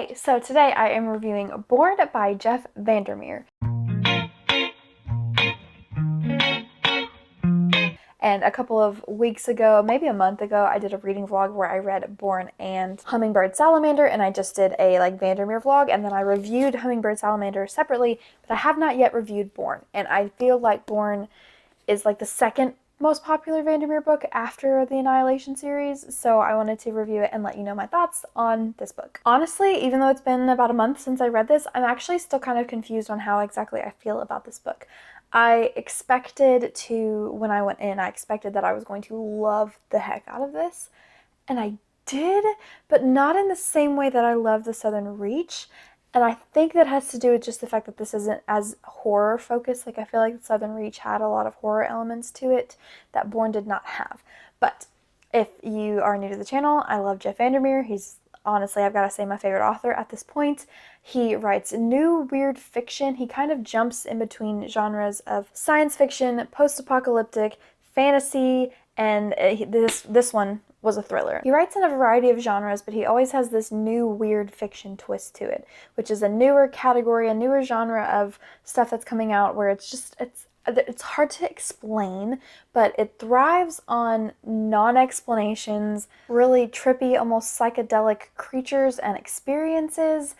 Okay, so today I am reviewing Borne by Jeff VanderMeer. And a couple of weeks ago, maybe a month ago, I did a reading vlog where I read Borne and Hummingbird Salamander, and I just did a VanderMeer vlog, and then I reviewed Hummingbird Salamander separately, but I have not yet reviewed Borne. And I feel like Borne is like the second most popular VanderMeer book after the Annihilation series, so I wanted to review it and let you know my thoughts on this book. Honestly, even though it's been about a month since I read this, I'm actually still kind of confused on how exactly I feel about this book. I expected to, when I went in, I expected that I was going to love the heck out of this, and I did, but not in the same way that I love The Southern Reach. And I think that has to do with just the fact that this isn't as horror focused. Like, I feel like The Southern Reach had a lot of horror elements to it that Borne did not have. But if you are new to the channel, I love Jeff VanderMeer. He's honestly, I've got to say, my favorite author at this point. He writes new weird fiction. He kind of jumps in between genres of science fiction, post-apocalyptic, fantasy, and this one was a thriller. He writes in a variety of genres, but he always has this new weird fiction twist to it, which is a newer category, a newer genre of stuff that's coming out where it's hard to explain, but it thrives on non-explanations, really trippy, almost psychedelic creatures and experiences,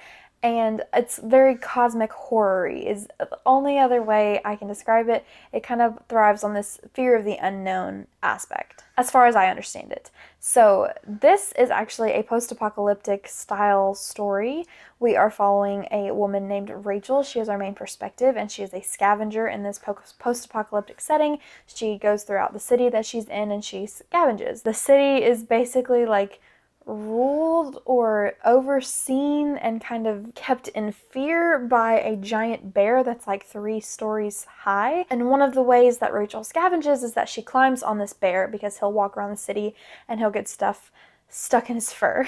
and it's very cosmic horror-y is the only other way I can describe it. It kind of thrives on this fear of the unknown aspect, as far as I understand it. So this is actually a post-apocalyptic style story. We are following a woman named Rachel. She is our main perspective, and she is a scavenger in this post-apocalyptic setting. She goes throughout the city that she's in, and she scavenges. The city is basically like ruled or overseen and kind of kept in fear by a giant bear that's like 3 stories high. And one of the ways that Rachel scavenges is that she climbs on this bear because he'll walk around the city and he'll get stuff stuck in his fur.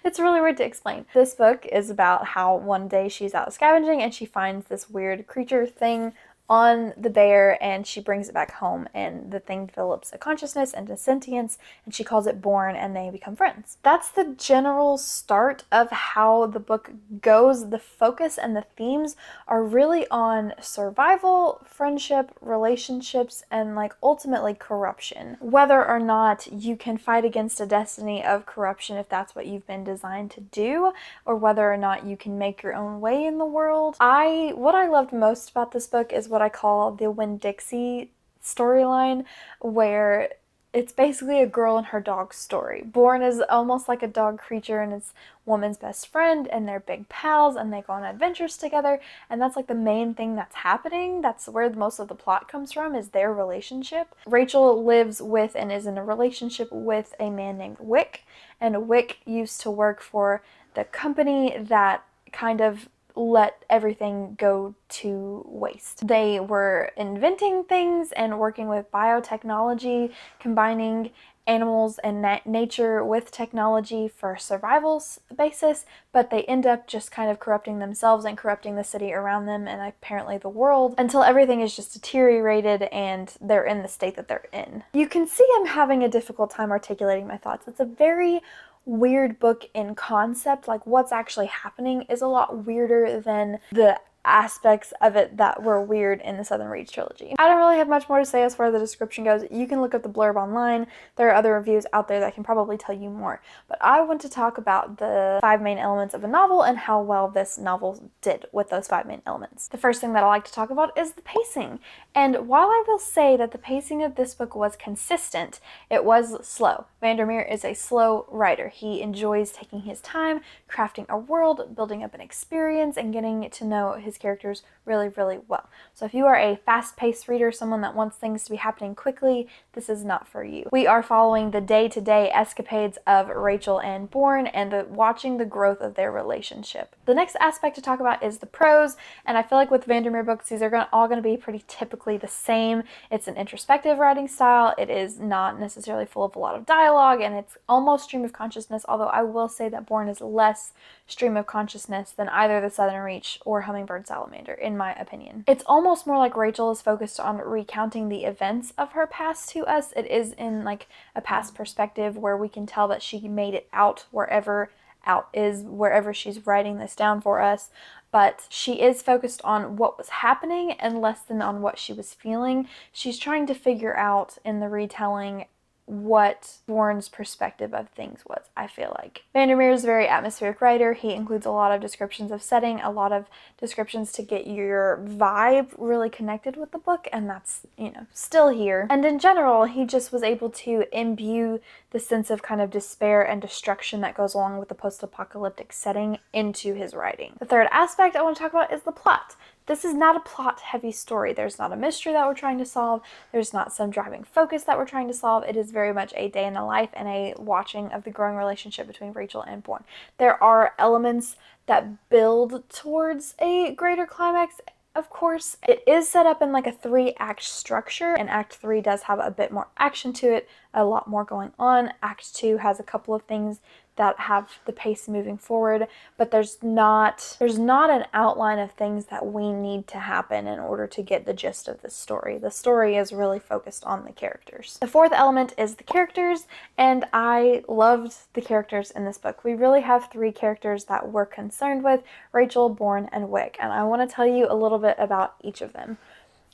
It's really weird to explain. This book is about how one day she's out scavenging and she finds this weird creature thing on the bear, and she brings it back home, and the thing develops a consciousness and a sentience, and she calls it Borne, and they become friends. That's the general start of how the book goes. The focus and the themes are really on survival, friendship, relationships, and like ultimately corruption. Whether or not you can fight against a destiny of corruption if that's what you've been designed to do, or whether or not you can make your own way in the world. What I loved most about this book is what I call the Winn-Dixie storyline, where it's basically a girl and her dog story. Borne is almost like a dog creature, and it's woman's best friend, and they're big pals, and they go on adventures together, and that's like the main thing that's happening. That's where most of the plot comes from, is their relationship. Rachel lives with and is in a relationship with a man named Wick, and Wick used to work for the company that kind of let everything go to waste. They were inventing things and working with biotechnology, combining animals and nature with technology for survival basis, but they end up just kind of corrupting themselves and corrupting the city around them and apparently the world until everything is just deteriorated and they're in the state that they're in. You can see I'm having a difficult time articulating my thoughts. It's a very weird book in concept. Like, what's actually happening is a lot weirder than the aspects of it that were weird in the Southern Reach trilogy. I don't really have much more to say as far as the description goes. You can look up the blurb online. There are other reviews out there that can probably tell you more. But I want to talk about the 5 main elements of a novel and how well this novel did with those 5 main elements. The first thing that I like to talk about is the pacing. And while I will say that the pacing of this book was consistent, it was slow. VanderMeer is a slow writer. He enjoys taking his time, crafting a world, building up an experience, and getting to know his characters really, really well. So if you are a fast-paced reader, someone that wants things to be happening quickly, this is not for you. We are following the day-to-day escapades of Rachel and Borne and watching the growth of their relationship. The next aspect to talk about is the prose, and I feel like with VanderMeer books, these are all going to be pretty typically the same. It's an introspective writing style. It is not necessarily full of a lot of dialogue, and it's almost stream of consciousness, although I will say that Borne is less stream of consciousness than either The Southern Reach or Hummingbird Salamander, in my opinion. It's almost more like Rachel is focused on recounting the events of her past to us. It is in like a past perspective where we can tell that she made it out wherever out is wherever she's writing this down for us. But she is focused on what was happening and less than on what she was feeling. She's trying to figure out in the retelling what Borne's perspective of things was, I feel like. VanderMeer is a very atmospheric writer. He includes a lot of descriptions of setting, a lot of descriptions to get your vibe really connected with the book, and that's, still here. And in general, he just was able to imbue the sense of kind of despair and destruction that goes along with the post-apocalyptic setting into his writing. The third aspect I want to talk about is the plot. This is not a plot-heavy story. There's not a mystery that we're trying to solve. There's not some driving focus that we're trying to solve. It is very much a day in the life and a watching of the growing relationship between Rachel and Borne. There are elements that build towards a greater climax. Of course, it is set up in like a 3-act structure, and Act 3 does have a bit more action to it, a lot more going on. Act 2 has a couple of things that have the pace moving forward, but there's not an outline of things that we need to happen in order to get the gist of this story. The story is really focused on the characters. The fourth element is the characters, and I loved the characters in this book. We really have 3 characters that we're concerned with: Rachel, Borne, and Wick, and I want to tell you a little bit about each of them.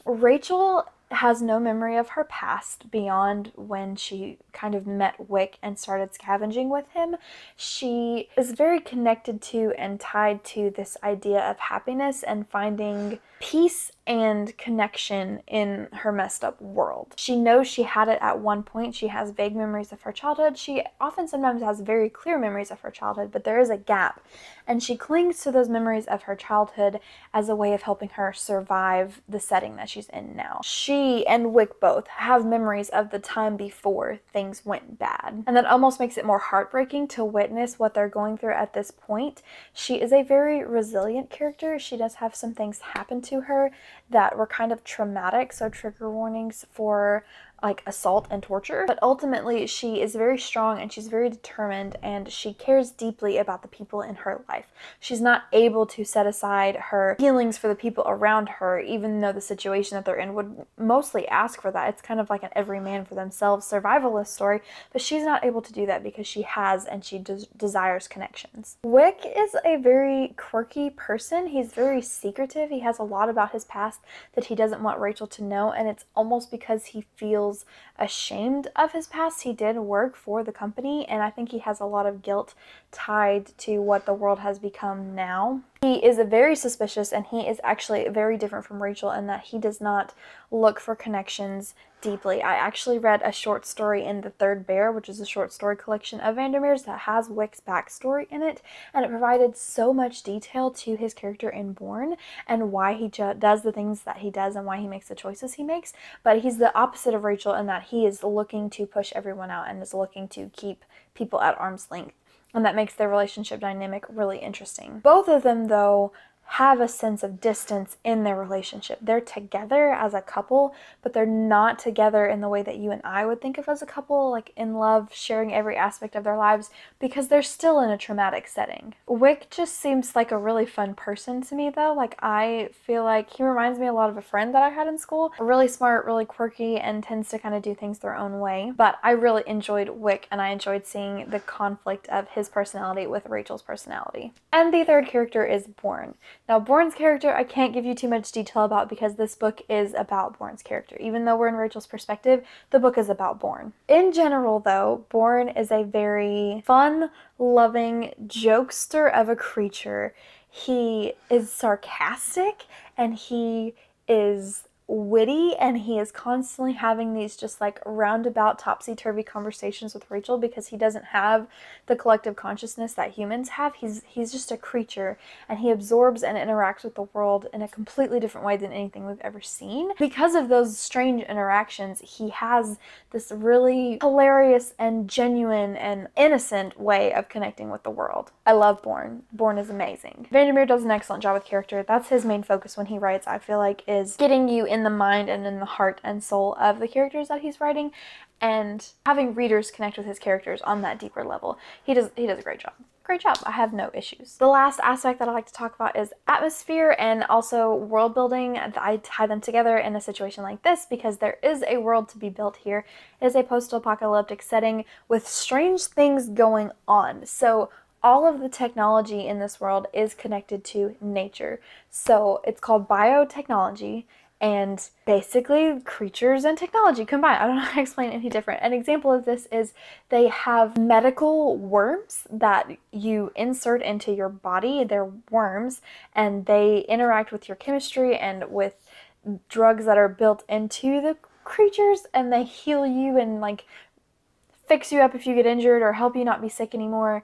Rachel has no memory of her past beyond when she kind of met Wick and started scavenging with him. She is very connected to and tied to this idea of happiness and finding peace and connection in her messed up world. She knows she had it at one point. She has vague memories of her childhood. She often sometimes has very clear memories of her childhood, but there is a gap. And she clings to those memories of her childhood as a way of helping her survive the setting that she's in now. She and Wick both have memories of the time before things went bad. And that almost makes it more heartbreaking to witness what they're going through at this point. She is a very resilient character. She does have some things happen to her that were kind of traumatic, so trigger warnings for like assault and torture. But ultimately, she is very strong and she's very determined, and she cares deeply about the people in her life. She's not able to set aside her feelings for the people around her, even though the situation that they're in would mostly ask for that. It's kind of like an every man for themselves survivalist story, but she's not able to do that because she has and she desires connections. Wick is a very quirky person. He's very secretive. He has a lot about his past that he doesn't want Rachel to know, and it's almost because he feels ashamed of his past. He did work for the company, and I think he has a lot of guilt tied to what the world has become now. He is very suspicious, and he is actually very different from Rachel in that he does not look for connections deeply. I actually read a short story in The Third Bear, which is a short story collection of VanderMeer's that has Wick's backstory in it, and it provided so much detail to his character in Borne and why he does the things that he does and why he makes the choices he makes. But he's the opposite of Rachel in that he is looking to push everyone out and is looking to keep people at arm's length. And that makes their relationship dynamic really interesting. Both of them, though, have a sense of distance in their relationship. They're together as a couple, but they're not together in the way that you and I would think of as a couple, like in love, sharing every aspect of their lives, because they're still in a traumatic setting. Wick just seems like a really fun person to me, though. Like, I feel like he reminds me a lot of a friend that I had in school. Really smart, really quirky, and tends to kind of do things their own way. But I really enjoyed Wick, and I enjoyed seeing the conflict of his personality with Rachel's personality. And the third character is Borne. Now, Borne's character I can't give you too much detail about because this book is about Borne's character. Even though we're in Rachel's perspective, the book is about Borne. In general, though, Borne is a very fun, loving jokester of a creature. He is sarcastic, and he is witty, and he is constantly having these just like roundabout topsy-turvy conversations with Rachel because he doesn't have the collective consciousness that humans have. He's just a creature, and he absorbs and interacts with the world in a completely different way than anything we've ever seen. Because of those strange interactions, he has this really hilarious and genuine and innocent way of connecting with the world. I love Borne. Borne is amazing. VanderMeer does an excellent job with character. That's his main focus when he writes, I feel like, is getting you in the mind and in the heart and soul of the characters that he's writing and having readers connect with his characters on that deeper level. He does a great job. Great job. I have no issues. The last aspect that I like to talk about is atmosphere and also world building. I tie them together in a situation like this because there is a world to be built here. It is a post-apocalyptic setting with strange things going on. So all of the technology in this world is connected to nature. So it's called biotechnology, and basically creatures and technology combined. I don't know how to explain it any different. An example of this is they have medical worms that you insert into your body. They're worms, and they interact with your chemistry and with drugs that are built into the creatures, and they heal you and like fix you up if you get injured or help you not be sick anymore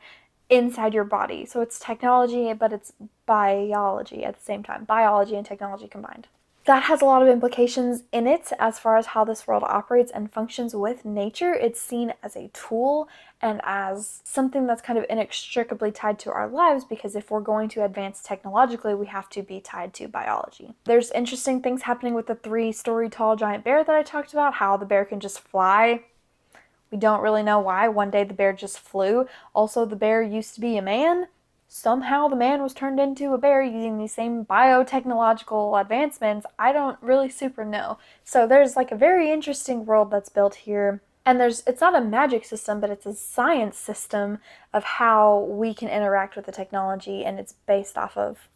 inside your body. So it's technology, but it's biology at the same time. Biology and technology combined. That has a lot of implications in it as far as how this world operates and functions with nature. It's seen as a tool and as something that's kind of inextricably tied to our lives, because if we're going to advance technologically, we have to be tied to biology. There's interesting things happening with the 3-story tall giant bear that I talked about, how the bear can just fly. We don't really know why. One day the bear just flew. Also, the bear used to be a man. Somehow the man was turned into a bear using these same biotechnological advancements. I don't really super know. So there's like a very interesting world that's built here. And it's not a magic system, but it's a science system of how we can interact with the technology, and it's based off of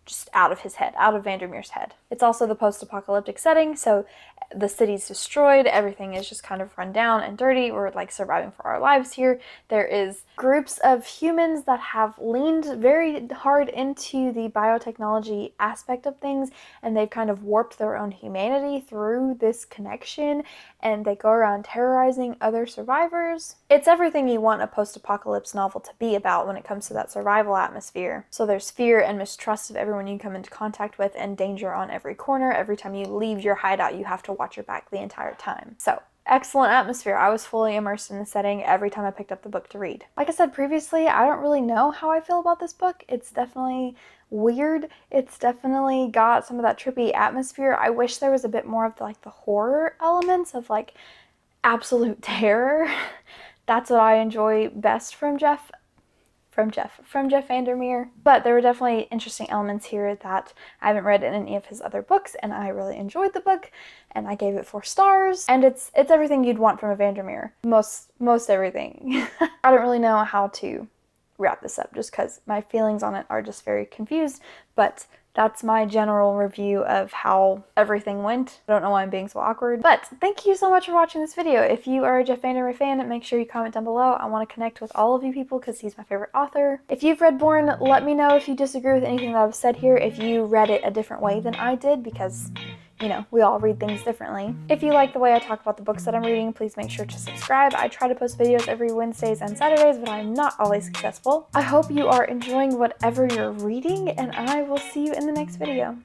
just out of his head, out of VanderMeer's head. It's also the post-apocalyptic setting, so the city's destroyed, everything is just kind of run down and dirty. We're like surviving for our lives here. There is groups of humans that have leaned very hard into the biotechnology aspect of things, and they've kind of warped their own humanity through this connection, and they go around terrorizing other survivors. It's everything you want a post-apocalypse novel to be about when it comes to that survival atmosphere. So there's fear and mistrust of everyone you come into contact with, and danger on every corner. Every time you leave your hideout, you have to watch your back the entire time. So excellent atmosphere. I was fully immersed in the setting every time I picked up the book to read. Like I said previously, I don't really know how I feel about this book. It's definitely weird. It's definitely got some of that trippy atmosphere. I wish there was a bit more of the horror elements of like absolute terror. That's what I enjoy best from Jeff VanderMeer. But there were definitely interesting elements here that I haven't read in any of his other books, and I really enjoyed the book, and I gave it 4 stars. And it's everything you'd want from a VanderMeer. Most everything. I don't really know how to wrap this up just because my feelings on it are just very confused, but that's my general review of how everything went. I don't know why I'm being so awkward, but thank you so much for watching this video. If you are a Jeff VanderMeer fan, make sure you comment down below. I want to connect with all of you people because he's my favorite author. If you've read Borne, let me know if you disagree with anything that I've said here, if you read it a different way than I did, because you know, we all read things differently. If you like the way I talk about the books that I'm reading, please make sure to subscribe. I try to post videos every Wednesdays and Saturdays, but I'm not always successful. I hope you are enjoying whatever you're reading, and I will see you in the next video.